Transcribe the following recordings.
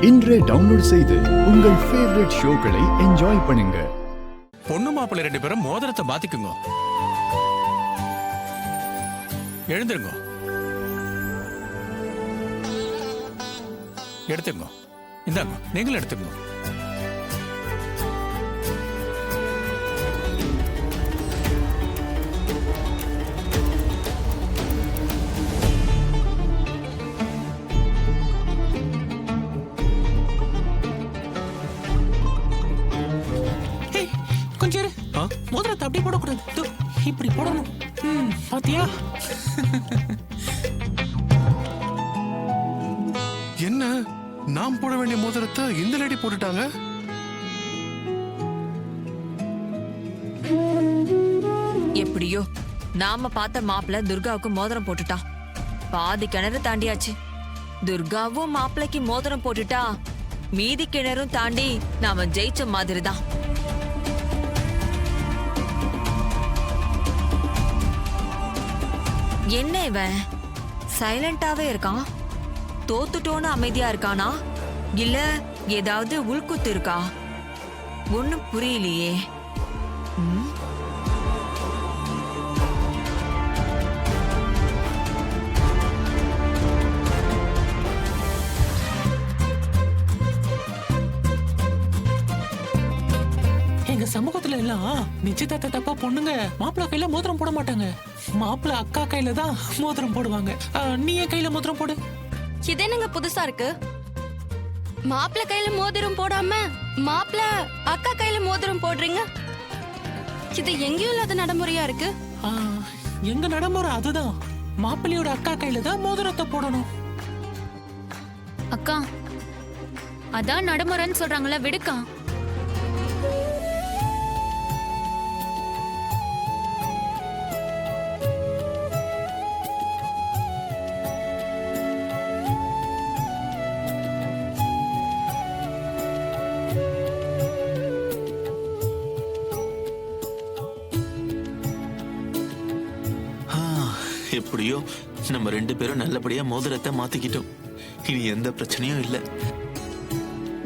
இன்றே டவுன்லோட் செய்து உங்கள் ஃபேவரட் ஷோக்களை என்ஜாய் பண்ணுங்க. பொண்ணு மாப்பிள்ளை 2 பேரும் மோதிரத்தை மாத்திக்குங்க. எழுந்துருங்க. எடுத்துங்க. இந்தாங்க, நீங்களும் எடுத்துங்க. கொஞ்சம் மோதிரத்தை அப்படி போடக்கூடாது, இப்படி போடணும். பாத்தியா? என்ன நாம் போட வேண்டிய மோதிரத்தை இந்த லேடி போட்டுட்டாங்க? எப்படியோ நாம பார்த்த மாப்பிள்ள துர்காவுக்கு மோதிரம் போட்டுட்டான். பாதி கிணறு தாண்டியாச்சு. துர்காவும் மாப்பிள்ளைக்கு மோதிரம் போட்டுட்டா மீதி கிணறும் தாண்டி நாம ஜெயிச்ச மாதிரி தான். என்ன இவன் சைலண்டாவே இருக்கான்? தோத்துட்டோன்னு அமைதியா இருக்கானா, இல்ல ஏதாவது உள்குத்து இருக்கா? ஒண்ணும் புரியலையே. எங்க சமூகத்துல எல்லாம் நிச்சயதார்த்த தப்பா பொண்ணுங்க மாப்பிள்ள கையில மோதிரம் போட மாட்டாங்க. மாப்பிள்ள அக்கா கையில தான் மோதிரம் போடுவாங்க. நீ என் கையில மோதிரம் போடு. இது என்னங்க புதுசா இருக்கு? மாப்பிள்ள கையில மோதிரம் போடாம மாப்பிள்ள அக்கா கையில மோதிரம் போடுறீங்க. இது எங்கேயும் இல்லாத நடைமுறையா இருக்கு. எங்க நடைமுறை அதுதான். மாப்பிள்ளையோட அக்கா கையில தான் மோதிரத்தை போடணும். அக்கா, அதான் நடைமுறைன்னு சொல்றாங்களா, விடுக்கா. எப்படியோ நம்ம 2 பேரும் நல்லபடியா மோதிரத்தை மாத்திக்கிட்டோம். இனி எந்த பிரச்சனையும் இல்ல.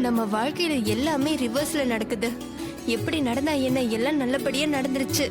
நம்ம வாழ்க்கையில எல்லாமே ரிவர்ஸ்ல நடக்குது. எப்படி நடந்தா என்ன, எல்லாம் நல்லபடியா நடந்துருச்சு.